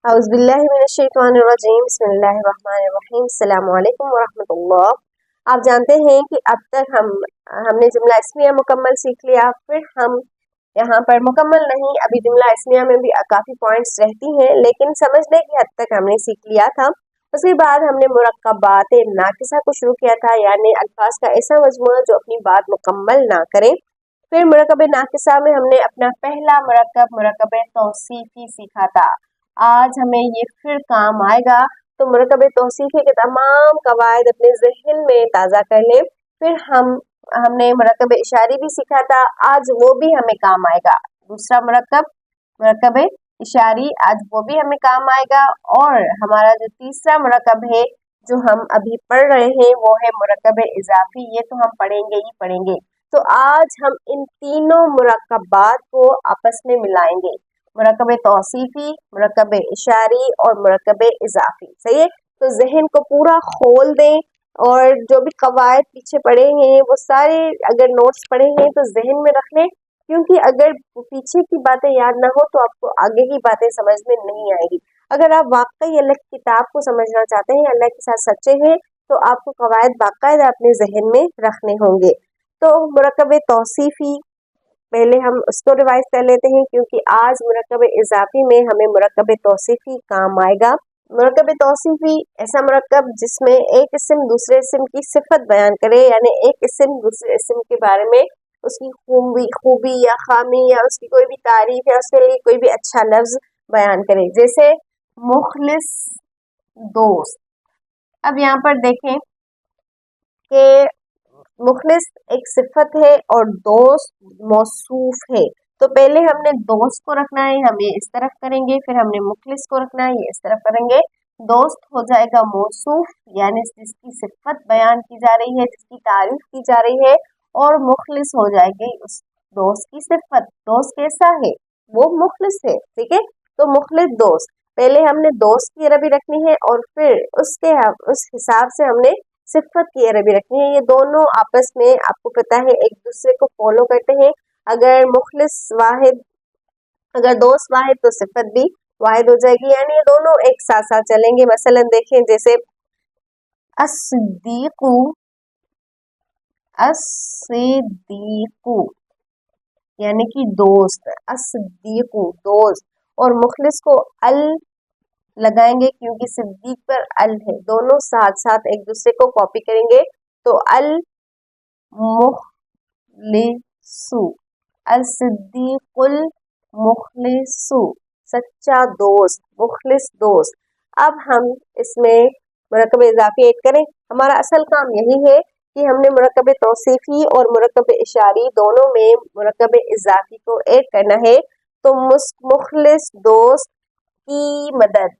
اعوذ باللہ من الشیطان الرجیم بسم اللہ الرحمن الرحیم السلام علیکم ورحمۃ اللہ۔ آپ جانتے ہیں کہ اب تک ہم نے جملہ اسمیہ مکمل سیکھ لیا، پھر ہم یہاں پر مکمل نہیں، ابھی جملہ اسمیہ میں بھی کافی پوائنٹس رہتی ہیں، لیکن سمجھنے کی حد تک ہم نے سیکھ لیا تھا۔ اس کے بعد ہم نے مرکبات ناقصہ کو شروع کیا تھا، یعنی الفاظ کا ایسا مجموعہ جو اپنی بات مکمل نہ کرے۔ پھر مرکب ناقصہ میں ہم نے اپنا پہلا مرکب توصیفی سیکھا تھا۔ آج ہمیں یہ پھر کام آئے گا، تو مرکب توصیفی کے تمام قواعد اپنے ذہن میں تازہ کر لیں۔ پھر ہم نے مرکب اشاری بھی سیکھا تھا، آج وہ بھی ہمیں کام آئے گا۔ دوسرا مرکب اشاری، آج وہ بھی ہمیں کام آئے گا۔ اور ہمارا جو تیسرا مرکب ہے جو ہم ابھی پڑھ رہے ہیں وہ ہے مرکب اضافی، یہ تو ہم پڑھیں گے ہی پڑھیں گے۔ تو آج ہم ان تینوں مرکبات کو آپس میں ملائیں گے، مرکب توصیفی، مرکب اشاری اور مرکب اضافی۔ صحیح ہے؟ تو ذہن کو پورا کھول دیں، اور جو بھی قواعد پیچھے پڑھے ہیں وہ سارے اگر نوٹس پڑھے ہیں تو ذہن میں رکھ لیں، کیونکہ اگر پیچھے کی باتیں یاد نہ ہو تو آپ کو آگے کی باتیں سمجھ میں نہیں آئے گی۔ اگر آپ واقعی اللہ کی کتاب کو سمجھنا چاہتے ہیں، اللہ کے ساتھ سچے ہیں، تو آپ کو قواعد باقاعدہ اپنے ذہن میں رکھنے ہوں گے۔ تو مرکب توصیفی پہلے ہم اس کو ریوائز کر لیتے ہیں، کیونکہ آج مرکب اضافی میں ہمیں مرکب توصیفی کام آئے گا۔ مرکب توصیفی ایسا مرکب جس میں ایک اسم دوسرے اسم کی صفت بیان کرے، یعنی ایک اسم دوسرے اسم کے بارے میں اس کی خوبی یا خامی یا اس کی کوئی بھی تعریف یا اس کے لیے کوئی بھی اچھا لفظ بیان کرے، جیسے مخلص دوست۔ اب یہاں پر دیکھیں کہ مخلص ایک صفت ہے اور دوست موصوف ہے، تو پہلے ہم نے دوست کو رکھنا ہے، ہم یہ اس طرف کریں گے، پھر ہم نے مخلص کو رکھنا ہے، یہ اس طرف کریں گے۔ دوست ہو جائے گا موصوف، یعنی جس کی صفت بیان کی جا رہی ہے، جس کی تعریف کی جا رہی ہے، اور مخلص ہو جائے گی اس دوست کی صفت، دوست کیسا ہے، وہ مخلص ہے۔ ٹھیک ہے؟ تو مخلص دوست، پہلے ہم نے دوست کی عربی رکھنی ہے، اور پھر اس حساب سے ہم نے صفت کی عربی رکھنی ہے۔ یہ دونوں آپس میں آپ کو پتہ ہے ایک دوسرے کو فالو کرتے ہیں۔ اگر مخلص واحد، اگر دوست واحد تو صفت بھی واحد ہو جائے گی، یعنی یہ دونوں ایک ساتھ ساتھ چلیں گے۔ مثلا دیکھیں، جیسے الصدیق، یعنی کہ دوست، الصدیق دوست، اور مخلص کو لگائیں گے کیونکہ صدیق پر ال ہے، دونوں ساتھ ساتھ ایک دوسرے کو کاپی کریں گے، تو الصدیق المخلص، سچا دوست، مخلص دوست۔ اب ہم اس میں مرکب اضافی ایڈ کریں۔ ہمارا اصل کام یہی ہے کہ ہم نے مرکب توصیفی اور مرکب اشاری دونوں میں مرکب اضافی کو ایڈ کرنا ہے۔ تو مخلص دوست کی مدد،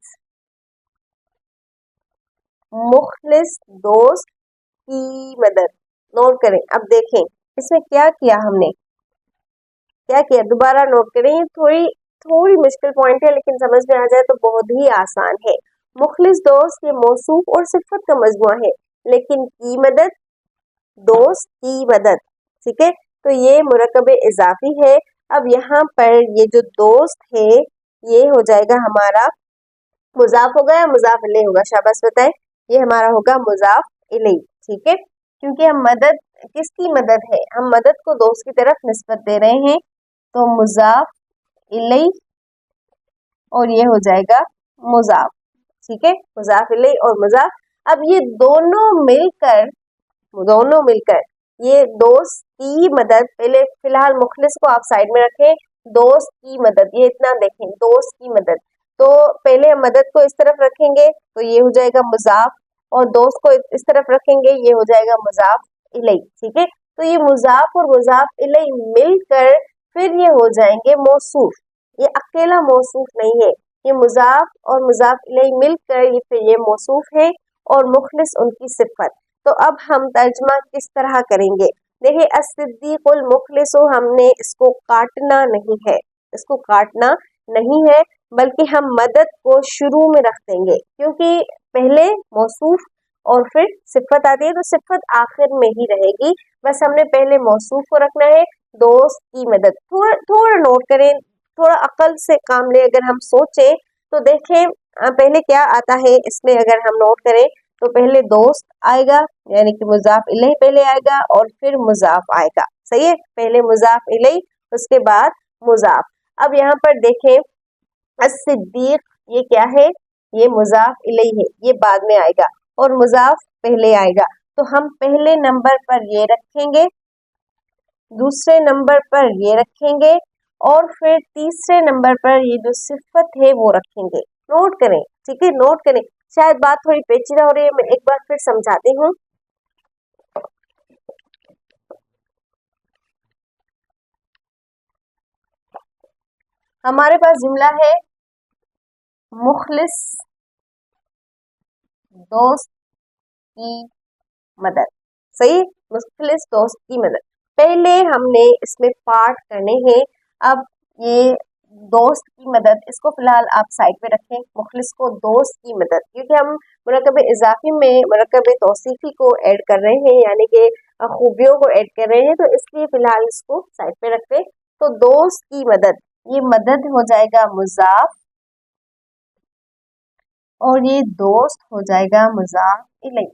مخلص دوست کی مدد، نوٹ کریں۔ اب دیکھیں اس میں کیا کیا، ہم نے کیا کیا، دوبارہ نوٹ کریں۔ تھوڑی مشکل پوائنٹ ہے، لیکن سمجھ میں آ جائے تو بہت ہی آسان ہے۔ مخلص دوست یہ موصوف اور صفت کا مجموعہ ہے، لیکن کی مدد، دوست کی مدد۔ ٹھیک ہے؟ تو یہ مرکب اضافی ہے۔ اب یہاں پر یہ جو دوست ہے یہ ہو جائے گا ہمارا مضاف ہوگا یا مضاف الیہ ہوگا، شاباش بتائیں، یہ ہمارا ہوگا مضاف الیہ۔ ٹھیک ہے؟ کیونکہ ہم مدد، کس کی مدد ہے، ہم مدد کو دوست کی طرف نسبت دے رہے ہیں، تو مضاف الیہ، اور یہ ہو جائے گا مضاف۔ ٹھیک ہے؟ مضاف الیہ اور مضاف۔ اب یہ دونوں مل کر یہ دوست کی مدد، پہلے فی الحال مخلص کو آپ سائڈ میں رکھیں، دوست کی مدد، یہ اتنا دیکھیں، دوست کی مدد، تو پہلے ہم مدد کو اس طرف رکھیں گے تو یہ ہو جائے گا مضاف، اور دوست کو اس طرف رکھیں گے یہ ہو جائے گا مضاف الیہ۔ ٹھیک ہے؟ تو یہ مضاف اور مضاف الیہ مل کر پھر یہ ہو جائیں گے موصوف۔ یہ اکیلا موصوف نہیں ہے، یہ مضاف اور مضاف الیہ مل کر یہ موصوف ہے، اور مخلص ان کی صفت۔ تو اب ہم ترجمہ کس طرح کریں گے؟ دیکھیں، الصدیق المخلص، ہم نے اس کو کاٹنا نہیں ہے، اس کو کاٹنا نہیں ہے، بلکہ ہم مدد کو شروع میں رکھ دیں گے، کیونکہ پہلے موصوف اور پھر صفت آتی ہے، تو صفت آخر میں ہی رہے گی۔ بس ہم نے پہلے موصوف کو رکھنا ہے، دوست کی مدد۔ تھوڑا نوٹ کریں، تھوڑا عقل سے کام لیں، اگر ہم سوچیں तो देखें पहले क्या आता है इसमें, अगर हम नोट करें तो पहले दोस्त आएगा, यानी कि मुजाफ इलैह पहले आएगा और फिर मुजाफ आएगा। सही है, पहले मुजाफ इलैह उसके बाद मुजाफ। अब यहाँ पर देखें as-सिद्दीक, ये क्या है, ये मुजाफ इलैह है, ये बाद में आएगा और मुजाफ पहले आएगा। तो हम पहले नंबर पर ये रखेंगे, दूसरे नंबर पर ये रखेंगे और फिर तीसरे नंबर पर ये जो सिफत है वो रखेंगे। नोट करें, ठीक है, नोट करें। शायद बात थोड़ी पेचीदा हो रही है, मैं एक बार फिर समझाती हूँ। हमारे पास जुमला है मुखलिस दोस्त की मदद। सही, मुखलिस दोस्त की मदद। पहले हमने इसमें पार्ट करने हैं। अब ये दोस्त की मदद, इसको फिलहाल आप साइड पे रखें, मुखलिस को दोस्त की मदद, क्योंकि हम मुरक्कब इजाफी में मुरक्कब तौसीफी को ऐड कर रहे हैं, यानी कि खूबियों को ऐड कर रहे हैं, तो इसलिए फिलहाल इसको साइड पे रखते हैं। तो दोस्त की मदद, ये मदद हो जाएगा मुजाफ और ये दोस्त हो जाएगा मुजाफ इलैह।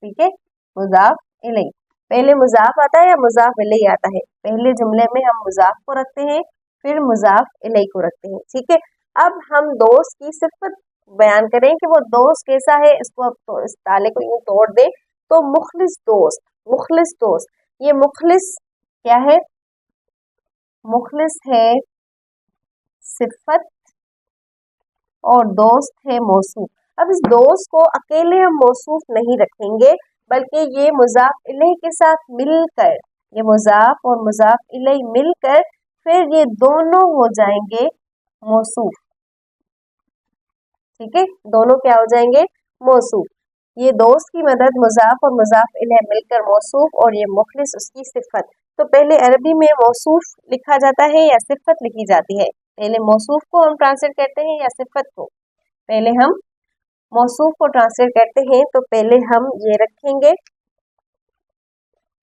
ठीक है, मुजाफ इलैह। पहले मुजाफ आता है या मुजाफ इलैह आता है? पहले जुमले में हम मुजाफ को रखते हैं, फिर मुजाफ इलैह को रखते हैं। ठीक है, अब हम दोस्त की सिफत बयान करें कि वो दोस्त कैसा है। इसको अब तो इस ताले को यूं तोड़ दें तो मुखलिस दोस्त, मुखलिस दोस्त, ये मुखलिस क्या है? मुखलिस है सिफत और दोस्त है मौसूफ। अब इस दोस्त को अकेले हम मौसूफ नहीं रखेंगे, बल्कि ये मुजाफ इलैह के साथ मिलकर, ये मुजाफ और मुजाफ इलैह मिलकर फिर ये दोनों हो जाएंगे मौसूफ। ठीक है, दोनों क्या हो जाएंगे? मौसूफ। ये दोस्त की मदद मुजाफ और मुजाफ इलैह मिलकर मौसूफ और ये मुखलिस उसकी सिफत। तो पहले अरबी में मौसूफ लिखा जाता है या सिफत लिखी जाती है? पहले मौसूफ को हम ट्रांसलेट करते हैं या सिफत को? पहले हम मौसूफ को ट्रांसलेट करते हैं, तो पहले हम ये रखेंगे,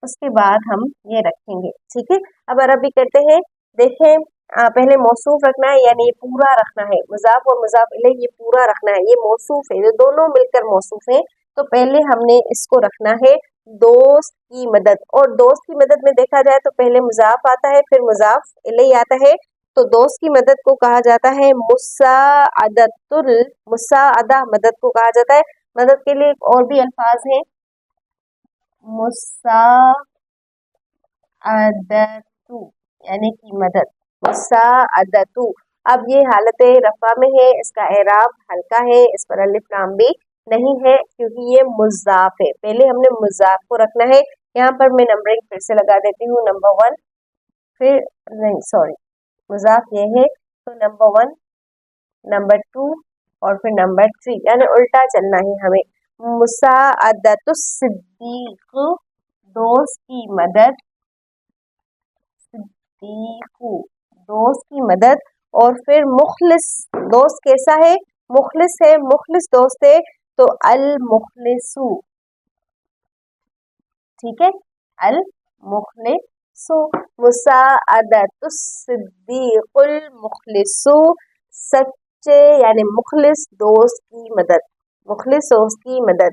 उसके बाद हम ये रखेंगे। ठीक है, अब अरबी करते हैं। देखें पहले मौसूफ रखना है, यानी ये पूरा रखना है, मुजाफ और मुजाफ इलैह ये पूरा रखना है, ये मौसूफ है, ये दोनों मिलकर मौसूफ है। तो पहले हमने इसको रखना है दोस्त की मदद, और दोस्त की मदद में देखा जाए तो पहले मुजाफ आता है, फिर मुजाफ इलैह आता है। तो दोस्त की मदद को कहा जाता है मुसाअदतुल, मुसाअदा मदद को कहा जाता है। मदद के लिए और भी अल्फाज हैं, मुसाअदतु यानी कि मदद, मुसाअदतु। अब ये हालत रफा में है, इसका एराब हल्का है, इस पर अलिफ लाम भी नहीं है, क्योंकि ये मुजाफ है। पहले हमने मुजाफ को रखना है। यहाँ पर मैं नंबरिंग फिर से लगा देती हूँ, नंबर 1, फिर नहीं सॉरी, मुजाफ ये है, तो नंबर 1, नंबर 2 और फिर नंबर 3, यानी उल्टा चलना है हमें। मुसाअदतुस सिद्दीक, दोस्त की मदद, सिद्दीकु दोस्त की मदद, और फिर मुखलिस दोस्त कैसा है? मुखलिस है, मुखलिस दोस्त है, तो अल मुखलिसु। ठीक है, अल मुखलिसु, मुसाअदतुस सिद्दीकुल मुखलिसु, सच्चे यानी मुखलिस दोस्त की मदद, मुखलिस दोस्त की मदद।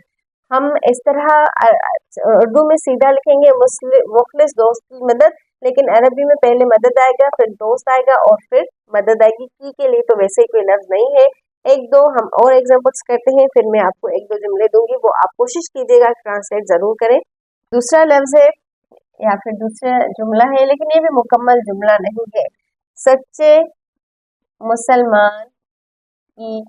हम इस तरह उर्दू में सीधा लिखेंगे मुखलिस दोस्त की मदद, लेकिन अरबी में पहले मदद आएगा, फिर दोस्त आएगा और फिर मदद आएगी। की के लिए तो वैसे ही कोई लफ्ज नहीं है। एक दो हम और एग्जांपल्स करते हैं, फिर मैं आपको एक दो जुमले दूंगी, वो आप कोशिश कीजिएगा ट्रांसलेट जरूर करें। दूसरा लफ्ज है या फिर दूसरा जुमला है, लेकिन ये भी मुकम्मल जुमला नहीं है। सच्चे मुसलमान की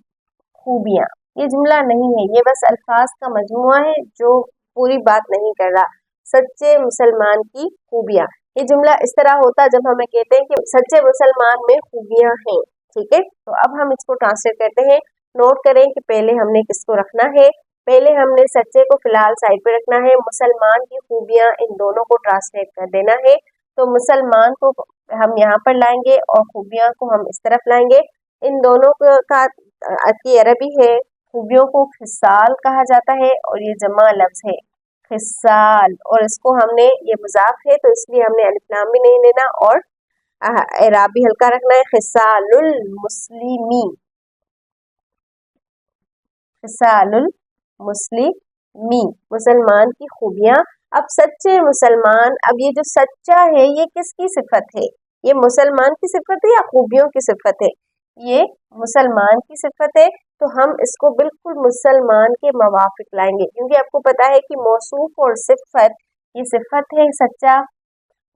खूबियाँ, ये जुमला नहीं है, ये बस अल्फाज का मजमुआ है जो पूरी बात नहीं कर रहा। सच्चे मुसलमान की खूबियाँ, ये जुमला इस तरह होता है जब हमें कहते हैं कि सच्चे मुसलमान में खूबियाँ हैं। ठीक है, तो अब हम इसको ट्रांसलेट करते हैं। नोट करें कि पहले हमने किसको रखना है, पहले हमने सच्चे को फिलहाल साइड पे रखना है, मुसलमान की खूबियाँ इन दोनों को ट्रांसलेट कर देना है। तो मुसलमान को हम यहाँ पर लाएंगे और खूबियाँ को हम इस तरफ लाएंगे। इन दोनों का की अरबी है, खूबियों को खिसाल कहा जाता है और ये जमा लफ्ज है खिसाल, और इसको हमने, ये मुजाफ है तो इसलिए हमने अलिफ लाम भी नहीं लेना और एराब भी हल्का रखना है। खिसालुल मुस्लिमी, खिसालुल मुस्लिमी, मुसलमान की खूबियाँ। अब सच्चे मुसलमान, अब ये जो सच्चा है ये किसकी सिफत है? ये मुसलमान की सिफत है या खूबियों की सिफत है? ये मुसलमान की सिफत है, तो हम इसको बिल्कुल मुसलमान के मवाफिक लाएंगे, क्योंकि आपको पता है कि मौसूफ और सिफत, ये सिफत है सच्चा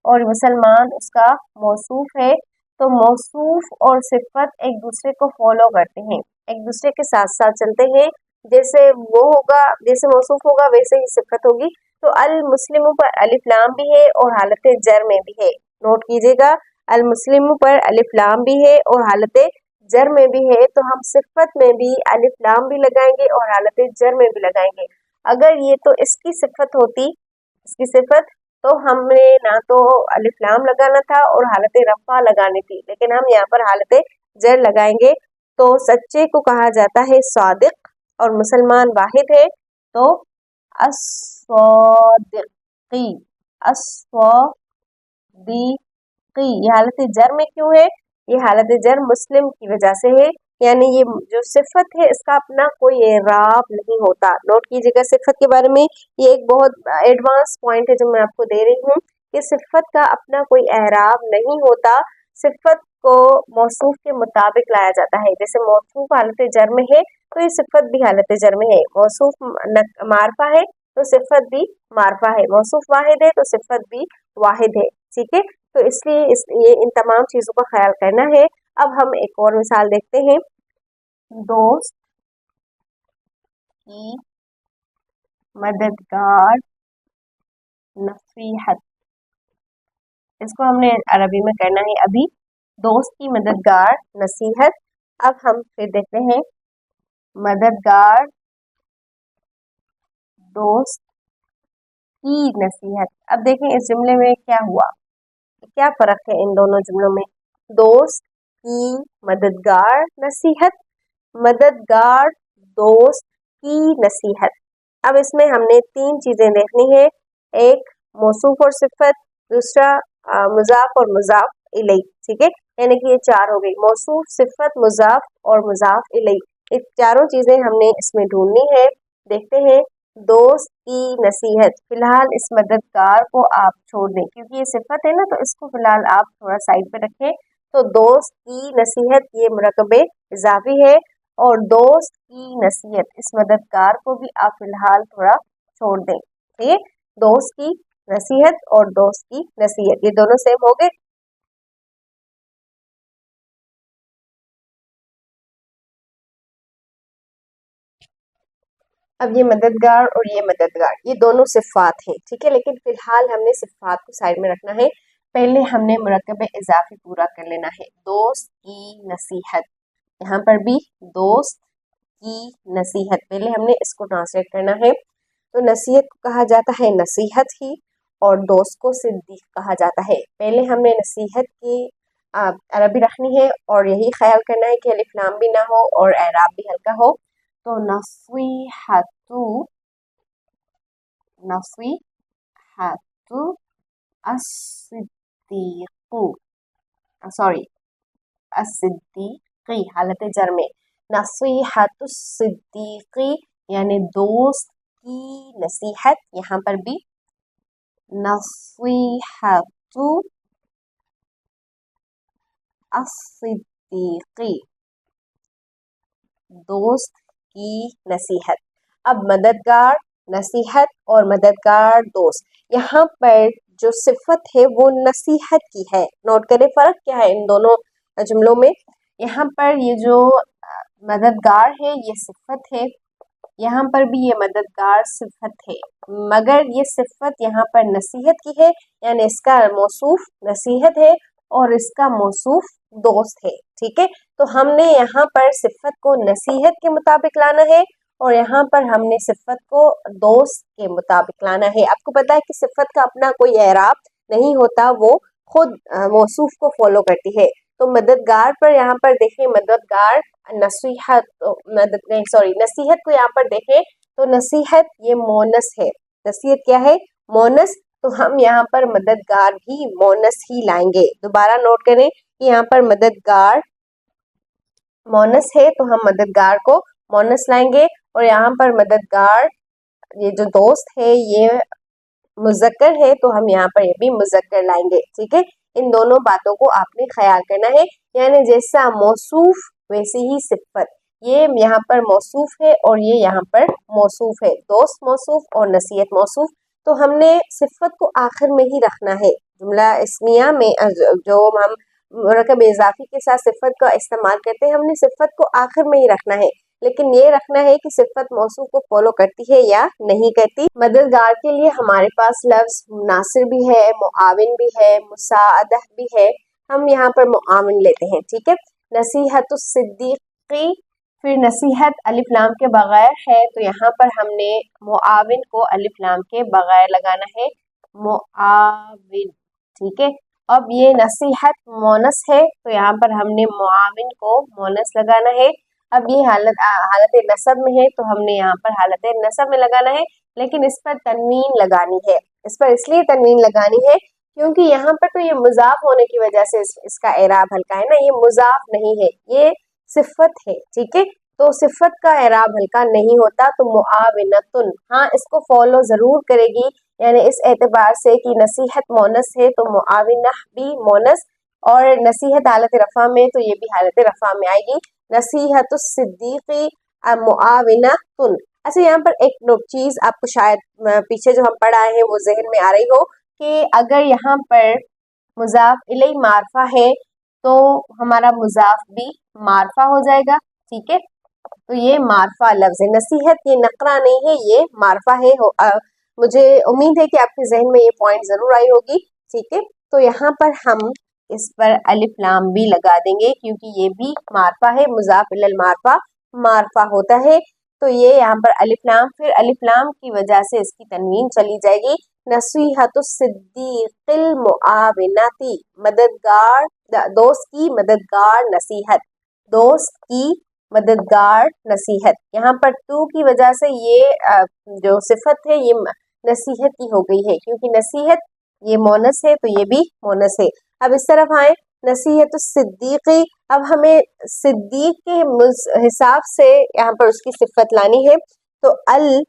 और मुसलमान उसका मौसूफ है। तो मौसूफ और सिफत एक दूसरे को फॉलो करते हैं, एक दूसरे के साथ साथ चलते हैं। जैसे वो होगा, जैसे मौसूफ होगा वैसे ही सिफत होगी। तो अल मुस्लिमों पर अलिफ लाम भी है और हालत जर में भी है। नोट कीजिएगा, अल मुस्लिमों पर अलिफ लाम भी है और हालत जर में भी है, तो हम सिफत में भी अलिफ लाम भी लगाएंगे और हालत जर में भी लगाएंगे। अगर ये तो इसकी सिफत होती, इसकी सिफत, तो हमने ना तो अलिफ लाम लगाना था और हालत रफ़ा लगानी थी, लेकिन हम यहाँ पर हालत जर लगाएंगे। तो सच्चे को कहा जाता है सादिक और मुसलमान वाहिद है, तो अस्वादिकी, अस्वादिकी। ये हालत जर में क्यों है? ये हालत जर मुस्लिम की वजह से है, यानी ये जो सिफत है इसका अपना कोई एराब नहीं होता। नोट कीजिएगा सिफत के बारे में, ये एक बहुत एडवांस पॉइंट है जो मैं आपको दे रही हूँ कि सिफत का अपना कोई एराब नहीं होता। सिफत को मौसूफ के मुताबिक लाया जाता है। जैसे मौसूफ हालत जर में है तो ये सिफत भी हालत जर में है। मौसूफ मारफा है तो सिफत भी मारफा है। मौसूफ वाहिद है तो सिफत भी वाहिद है। ठीक है, तो इसलिए ये इन तमाम चीज़ों का ख्याल करना है। अब हम एक और मिसाल देखते हैं, दोस्त की मददगार नसीहत। इसको हमने अरबी में करना है अभी, दोस्त की मददगार नसीहत। अब हम फिर देखते हैं, मददगार दोस्त की नसीहत। अब देखें इस जुमले में क्या हुआ, क्या फर्क है इन दोनों जुमलों में। दोस्त की मददगार नसीहत, मददगार दोस्त की नसीहत। अब इसमें हमने तीन चीजें देखनी है, एक मौसूफ और सिफत, दूसरा मुजाफ और मुजाफ इलैह। ठीक है, यानी कि ये चार हो गई, मौसूफ, सिफत, मुजाफ और मुजाफ इलैह। ये चारों चीजें हमने इसमें ढूंढनी है। देखते हैं, दोस्त की नसीहत, फिलहाल इस मददगार को आप छोड़ दें क्योंकि ये सिफत है ना, तो इसको फिलहाल आप थोड़ा साइड पे रखें। तो दोस्त की नसीहत ये मुरकब इजाफी है, और दोस्त की नसीहत, इस मददगार को भी आप फिलहाल थोड़ा छोड़ दें। ठीक है, दोस्त की नसीहत और दोस्त की नसीहत ये दोनों सेम हो गए। अब ये मददगार और ये मददगार, ये दोनों सिफात हैं। ठीक है, लेकिन फिलहाल हमने सिफात को साइड में रखना है। पहले हमने मुरकब इजाफी पूरा कर लेना है, दोस्त की नसीहत। यहाँ पर भी दोस्त की नसीहत, पहले हमने इसको ट्रांसलेट करना है। तो नसीहत को कहा जाता है नसीहत ही, और दोस्त को सिद्दीक कहा जाता है। पहले हमने नसीहत की अरबी रखनी है और यही ख्याल करना है कि अलिफ लाम भी ना हो और एराब भी हल्का हो। तो नसीहतु, नसीहतु अस्सिद्दीकु, सॉरी अस्सिद्दीकी, हालत जर में नसीहतु सिद्दीकी, यानी दोस्त की नसीहत। यहाँ पर भी नसीहतु अस्सिद्दीकी, दोस्त की नसीहत। अब मददगार नसीहत और मददगार दोस्त, यहाँ पर जो सिफत है वो नसीहत की है। नोट करें फर्क क्या है इन दोनों जुमलों में। यहाँ पर ये जो मददगार है ये सिफत है, यहाँ पर भी ये मददगार सिफत है, मगर ये सिफत यहाँ पर नसीहत की है, यानी इसका मौसूफ नसीहत है और इसका मौसूफ दोस्त है। ठीक है, तो हमने यहाँ पर सिफत को नसीहत के मुताबिक लाना है और यहाँ पर हमने सिफत को दोस्त के मुताबिक लाना है। आपको पता है कि सिफत का अपना कोई एराब नहीं होता, वो खुद मौसूफ को फॉलो करती है। तो मददगार पर यहाँ पर देखें, मददगार नसीहत, मदद नहीं सॉरी नसीहत को यहाँ पर देखें तो नसीहत ये मोनस है। नसीहत क्या है? मोनस। तो हम यहाँ पर मददगार भी मोनस ही लाएंगे। दोबारा नोट करें कि यहाँ पर मददगार मोनस है तो हम मददगार को मोनस लाएंगे, और यहाँ पर मददगार ये जो दोस्त है ये मुज़क्कर है, तो हम यहाँ पर ये भी मुज़क्कर लाएंगे। ठीक है, इन दोनों बातों को आपने ख्याल करना है, यानी जैसा मौसूफ वैसी ही सिफत। ये यहाँ पर मौसूफ है और ये यहाँ पर मौसूफ है, दोस्त मौसूफ और नसीहत मौसूफ। तो हमने सिफत को आखिर में ही रखना है। जुमला इस्मिया में जो हम मुरक्कब इज़ाफ़ी के साथ सिफत का इस्तेमाल करते हैं, हमने सिफत को आखिर में ही रखना है, लेकिन ये रखना है कि सिफत मौसूफ को फॉलो करती है या नहीं करती। मददगार के लिए हमारे पास लफ्ज़ नासिर भी है, मुआविन भी है, मुसाअदह भी है। हम यहाँ पर मुआविन लेते हैं। ठीक है, नसीहतुस सिद्दीक़ी, फिर नसीहत अलिफ लाम के बगैर है, तो यहाँ पर हमने मुआविन को अलिफ लाम के बगैर लगाना है, मुआविन। ठीक है, अब ये नसीहत मोनस है, तो यहाँ पर हमने मुआविन को मोनस लगाना है। अब ये हालत नसब में है, तो हमने यहाँ पर हालत नसब में लगाना है, लेकिन इस पर तनवीन लगानी है। इस पर इसलिए तनवीन लगानी है क्योंकि यहाँ पर तो ये मुजाफ होने की वजह से इसका एराब हल्का है ना, ये मुजाफ नहीं है, ये सिफत है। ठीक है, तो सिफत का एराब हल्का नहीं होता, तो मुआविनतुन हाँ इसको फॉलो जरूर करेगी, यानी इस एतबार से कि नसीहत मोनस है तो मुआविना भी मोनस, और नसीहत हालत रफ़ा में तो ये भी हालत रफ़ा में आएगी, नसीहतुस सिद्दीक़ी मुआविनतुन। अच्छा, यहाँ पर एक चीज़ आपको शायद पीछे जो हम पढ़ आए हैं वो जहन में आ रही हो कि अगर यहाँ पर मुज़ाफ इलैहि मारफा है तो हमारा मुज़ाफ भी मारफा हो जाएगा। ठीक है, तो ये मारफा लफ्ज़ है, नसीहत ये नकरा नहीं है, ये मारफा है। मुझे उम्मीद है कि आपके जहन में ये पॉइंट ज़रूर आई होगी। ठीक है, तो यहाँ पर हम इस पर अलिफ लाम भी लगा देंगे क्योंकि ये भी मारफा है, मुज़ाफ इलल मारफा मारफा होता है, तो ये यहाँ पर अलिफ लाम, फिर अलिफ लाम की वजह से इसकी तनवीन चली जाएगी। नसीहतुस सिद्दीक़िल मुआविनती, मददगार दोस्त की मददगार नसीहत, दोस्त की मददगार नसीहत। यहाँ पर तू की वजह से ये जो सिफत है ये नसीहत की हो गई है, क्योंकि नसीहत ये मोनस है तो ये भी मोनस है। अब इस तरफ आए नसीहत सिद्दीक़ी, अब हमें सिद्दीक के हिसाब से यहाँ पर उसकी सिफत लानी है, तो अल,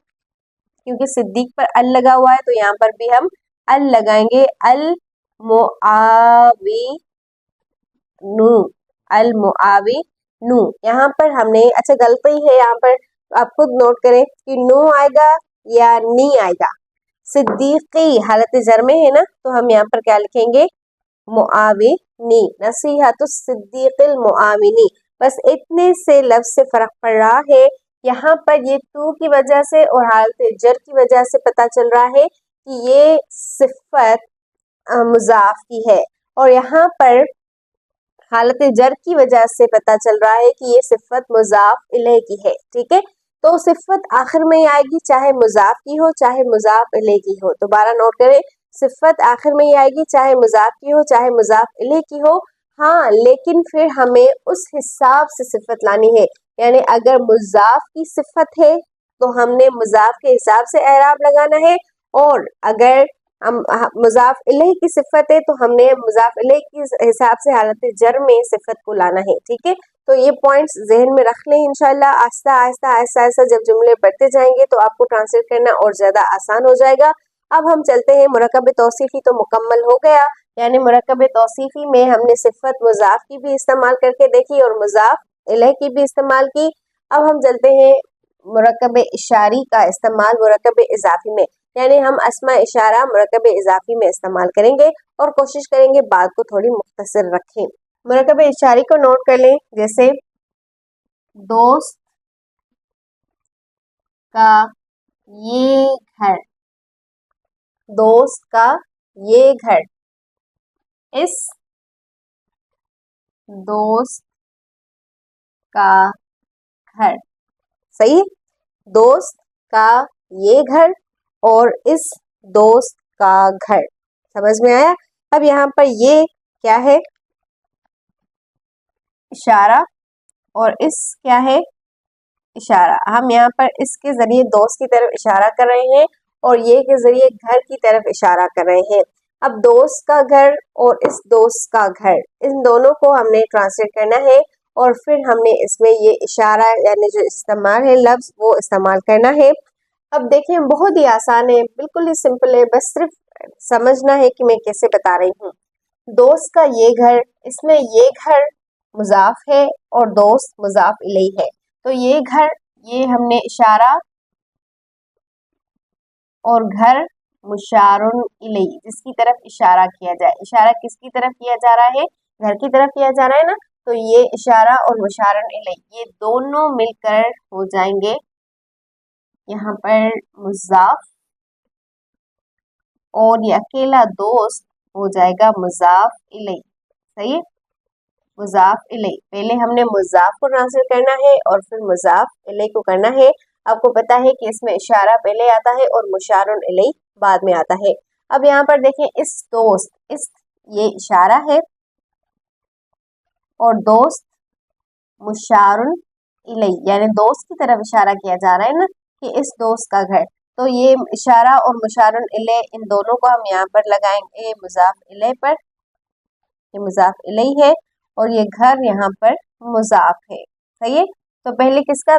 क्योंकि सिद्दीक पर अल लगा हुआ है तो यहाँ पर भी हम अल लगाएंगे, अल मुआविनु, अल मुआविनु। यहाँ पर हमने, अच्छा गलती है यहाँ पर, आप खुद नोट करें कि नू आएगा या नी आएगा। सिद्दीकी हालत जर में है ना, तो हम यहाँ पर क्या लिखेंगे, मुआविनी, नसीहतुस सिद्दीक़िल मुआविनी। बस इतने से लफ्ज़ से फ़र्क पड़ रहा है, यहाँ पर ये तू की वजह से और हालत जर की वजह से पता चल रहा है कि ये सिफत मुज़ाफ की है, और यहाँ पर हालत जर की वजह से पता चल रहा है कि ये सिफत मुज़ाफ इलैहि की है। ठीक है, तो सिफत आखिर में ही आएगी, चाहे मुज़ाफ की हो चाहे मुज़ाफ इलैहि की हो। दोबारा नोट करें, सिफत आखिर में ही आएगी, चाहे मुज़ाफ की हो चाहे मुज़ाफ इलैहि की हो। हाँ, लेकिन फिर हमें उस हिसाब से सिफत लानी है, यानी अगर मुज़ाफ की सिफत है तो हमने मुज़ाफ के हिसाब से एराब लगाना है, और अगर हम मुज़ाफ इलैहि की सिफत है तो हमने मुज़ाफ इलैहि के हिसाब से हालत जर में सिफत को लाना है। ठीक है, तो ये पॉइंट्स जहन में रख लें। इंशाल्लाह आहिस्ता आहिस्ता आहिस्ता आहिस्ता जब जुमले बढ़ते जाएंगे तो आपको ट्रांसलेट करना और ज़्यादा आसान हो जाएगा। अब हम चलते हैं, मुरक्कब तौसीफ़ी तो मुकम्मल हो गया, यानी मुरक्कब तौसीफ़ी में हमने सिफत मुज़ाफ की भी इस्तेमाल करके देखी और मुज़ाफ इलैहि की भी इस्तेमाल की। अब हम चलते हैं मुरक्कब इशारी का इस्तेमाल मुरक्कब इज़ाफ़ी में, यानी हम अस्मा इशारा मुरक्कब इज़ाफ़ी में इस्तेमाल करेंगे और कोशिश करेंगे बात को थोड़ी मुख्तसर रखें। मुरक्कब इशारी को नोट कर लें, जैसे दोस्त का ये घर, दोस्त का ये घर, इस दोस्त का घर। सही, दोस्त का ये घर और इस दोस्त का घर, समझ में आया। अब यहाँ पर ये क्या है, इशारा, और इस क्या है, इशारा। हम यहाँ पर इसके जरिए दोस्त की तरफ इशारा कर रहे हैं और ये के जरिए घर की तरफ इशारा कर रहे हैं। अब दोस्त का घर और इस दोस्त का घर, इन दोनों को हमने ट्रांसलेट करना है اور پھر ہم نے اس میں یہ اشارہ یعنی جو استعمال ہے لفظ وہ استعمال کرنا ہے۔ اب دیکھیں بہت ہی آسان ہے، بالکل ہی سمپل ہے، بس صرف سمجھنا ہے کہ میں کیسے بتا رہی ہوں۔ دوست کا یہ گھر، اس میں یہ گھر مضاف ہے اور دوست مضاف الیہ ہے، تو یہ گھر، یہ ہم نے اشارہ اور گھر مشار الیہ جس کی طرف اشارہ کیا جائے، اشارہ کس کی طرف کیا جا رہا ہے؟ گھر کی طرف کیا جا رہا ہے نا، تو یہ اشارہ اور مشار الیہ یہ دونوں مل کر ہو جائیں گے یہاں پر مضاف، اور یہ اکیلا دوست ہو جائے گا مضاف الیہ، صحیح ہے؟ مضاف الیہ، پہلے ہم نے مضاف کو ٹرانسلیٹ کرنا ہے اور پھر مضاف الیہ کو کرنا ہے۔ آپ کو پتا ہے کہ اس میں اشارہ پہلے آتا ہے اور مشار الیہ بعد میں آتا ہے۔ اب یہاں پر دیکھیں اس دوست، اس یہ اشارہ ہے اور دوست مشار الیہ یعنی دوست کی طرف اشارہ کیا جا رہا ہے نا کہ اس دوست کا گھر، تو یہ اشارہ اور مشار الیہ ان دونوں کو ہم یہاں پر لگائیں گے مضاف الیہ پر، یہ مضاف الیہ ہے اور یہ گھر یہاں پر مضاف ہے، صحیح ہے؟ تو پہلے کس کا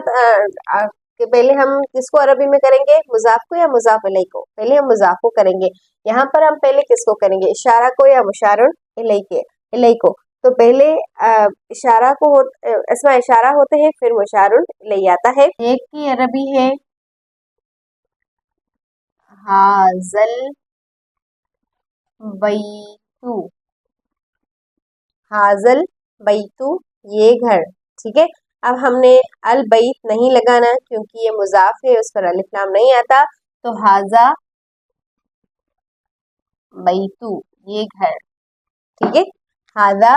کہ پہلے ہم کس کو عربی میں کریں گے، مضاف کو یا مضاف الیہ کو؟ پہلے ہم مضاف کو کریں گے، یہاں پر ہم پہلے کس کو کریں گے، اشارہ کو یا مشار الیہ کو؟ تو پہلے اشارہ کو اسماء اشارہ ہوتے ہیں، پھر مشار الیہ آتا ہے۔ ایک کی عربی ہے حاضل بیتو، حاضل بیتو یہ گھر، ٹھیک ہے؟ اب ہم نے البیت نہیں لگانا کیونکہ یہ مضاف ہے، اس پر الف لام نہیں آتا، تو حاضا بیتو یہ گھر، ٹھیک ہے؟ حاضا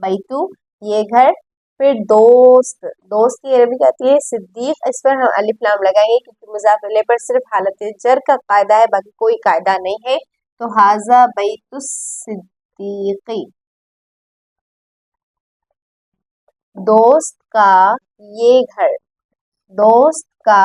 بیتو یہ گھر۔ پھر دوست، دوست کی عربی کہتی ہے صدیق، اس پر ہم الف لام لگائیں گے کیونکہ مضاف الیہ پر صرف حالت جر کا قاعدہ ہے، باقی کوئی قاعدہ نہیں ہے، تو حاضا بیت الصدیقی، دوست کا یہ گھر، دوست کا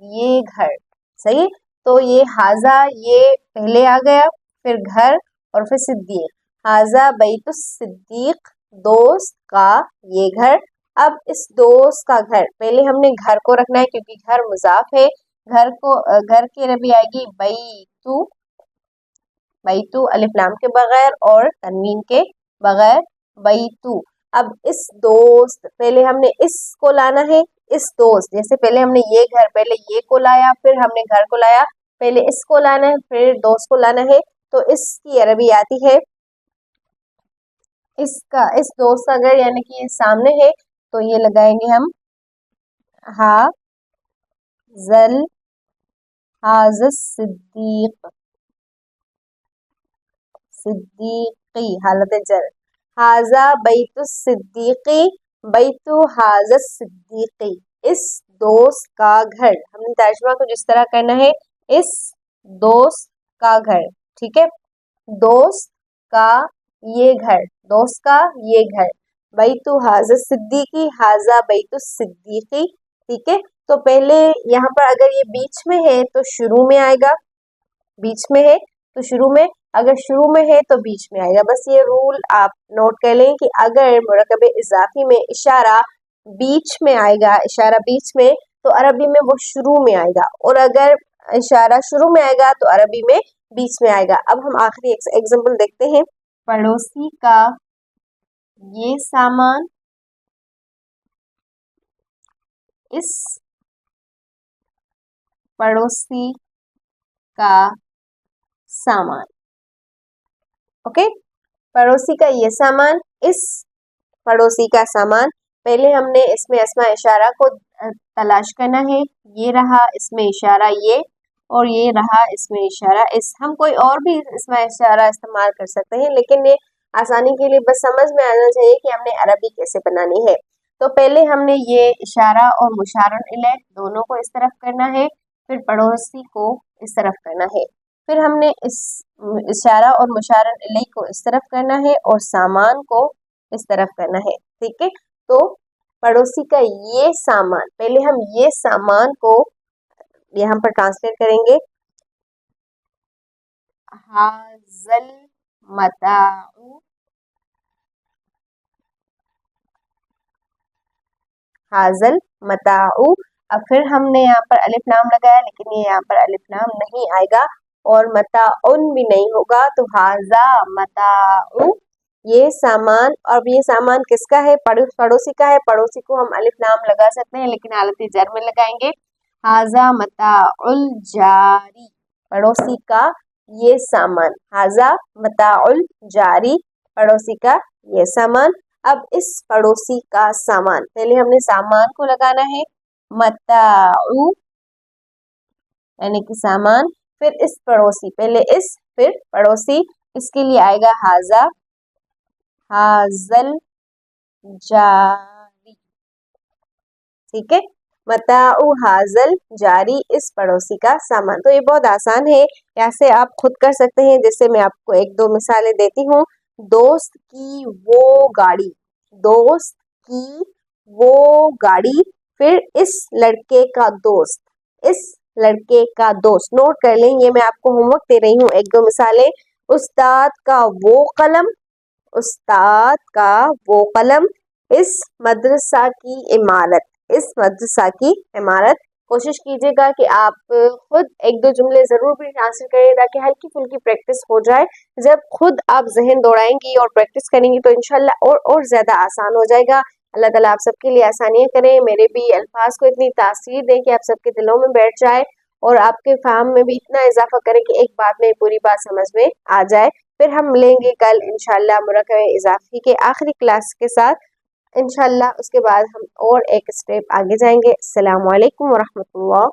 یہ گھر، صحیح؟ تو یہ حاضا یہ پہلے آ گیا، پھر گھر اور پھر صدیق، حاضا بیت الصدیق دوست کا یہ گھر۔ اب اس دوست کا گھر، پہلے ہم نے گھر کو رکھنا ہے کیونکہ گھر مضاف ہے، گھر کو گھر کی عربی آئے گی بیتو، بیتو الف لام کے بغیر اور تنوین کے بغیر بیتو۔ اب اس دوست، پہلے ہم نے اس کو لانا ہے، اس دوست جیسے پہلے ہم نے یہ گھر، پہلے یہ کو لایا پھر ہم نے گھر کو لایا، پہلے اس کو لانا ہے پھر دوست کو لانا ہے، تو اس کی عربی آتی ہے اس کا، اس دوست کا گھر یعنی کہ یہ سامنے ہے، تو یہ لگائیں گے ہم حاض الصدیق، صدیقی حالت جر، حاضا بیت الصدیقی بیت حاض الصدیقی اس دوست کا گھر، ہم نے ترجمہ کو جس طرح کرنا ہے اس دوست کا گھر، ٹھیک ہے؟ دوست کا یہ گھر، دوست کا یہ گھر، بیت حاض الصدیقی حاضا بیت الصدیقی، ٹھیک ہے؟ تو پہلے یہاں پر اگر یہ بیچ میں ہے تو شروع میں آئے گا، بیچ میں ہے تو شروع میں، اگر شروع میں ہے تو بیچ میں آئے گا، بس یہ رول آپ نوٹ کر لیں کہ اگر مرکب اضافی میں اشارہ بیچ میں آئے گا، اشارہ بیچ میں، تو عربی میں وہ شروع میں آئے گا، اور اگر اشارہ شروع میں آئے گا تو عربی میں بیچ میں آئے گا۔ اب ہم آخری ایگزامپل دیکھتے ہیں، پڑوسی کا یہ سامان اس پڑوسی کا سامان، اوکے؟ پڑوسی کا یہ سامان، اس پڑوسی کا سامان، پہلے ہم نے اس میں اسماء اشارہ کو تلاش کرنا ہے، یہ رہا اس میں اشارہ یہ، اور یہ رہا اس میں اشارہ اس، ہم کوئی اور بھی اسماء اشارہ استعمال کر سکتے ہیں، لیکن یہ آسانی کے لیے بس سمجھ میں آنا چاہیے کہ ہم نے عربی کیسے بنانی ہے۔ تو پہلے ہم نے یہ اشارہ اور مشار الیہ دونوں کو اس طرف کرنا ہے، پھر پڑوسی کو اس طرف کرنا ہے، پھر ہم نے اس اشارہ اور مشار الیہ کو اس طرف کرنا ہے اور سامان کو اس طرف کرنا ہے، ٹھیک ہے؟ تو پڑوسی کا یہ سامان، پہلے ہم یہ سامان کو یہاں پر ٹرانسلیٹ کریں گے، حاضل متاع हाजल मताउ। अब फिर हमने यहाँ पर अलिफ लाम लगाया, लेकिन ये यहाँ पर अलिफ लाम नहीं आएगा और मताउन भी नहीं होगा, तो हाजा मताउ, ये सामान। और ये सामान किसका है? पड़ोसी का है। पड़ोसी को हम अलिफ लाम लगा सकते हैं, लेकिन हालत जर में लगाएंगे। हाजा मताउल जारी, पड़ोसी का ये सामान। हाजा मताउल जारी, पड़ोसी का ये सामान। अब इस पड़ोसी का सामान, पहले हमने सामान को लगाना है मताउ यानी कि सामान, फिर इस पड़ोसी, पहले इस फिर पड़ोसी, इसके लिए आएगा हाजा हाजल जारी। ठीक है, मताउ हाजल जारी, इस पड़ोसी का सामान। तो ये बहुत आसान है, यहाँ से आप खुद कर सकते हैं। जैसे मैं आपको एक दो मिसालें देती हूँ। दोस्त की वो गाड़ी, दोस्त की वो गाड़ी, फिर इस लड़के का दोस्त, इस लड़के का दोस्त। नोट कर लें, ये मैं आपको होमवर्क दे रही हूँ, एक दो मिसालें। उस्ताद का वो कलम, उस्ताद का वो कलम, इस मदरसा की इमारत, इस मदरसा की इमारत। कोशिश कीजिएगा कि आप खुद एक दो जुमले जरूर भी हासिल करें, ताकि हल्की फुल्की प्रैक्टिस हो जाए। जब खुद आप जहन दौड़ाएंगी और प्रैक्टिस करेंगी तो इंशाल्लाह और ज्यादा आसान हो जाएगा। अल्लाह ताला आप सबके लिए आसानियां करें, मेरे भी अल्फाज को इतनी तासीर दें कि आप सबके दिलों में बैठ जाए, और आपके फाहम में भी इतना इजाफा करें कि एक बात में पूरी बात समझ में आ जाए। फिर हम मिलेंगे कल इंशाल्लाह मुरक्कब इजाफी के आखिरी क्लास के साथ इंशाल्लाह। उसके बाद हम और एक स्टेप आगे जाएंगे। अस्सलामु अलैकुम वरहमतुल्लाह।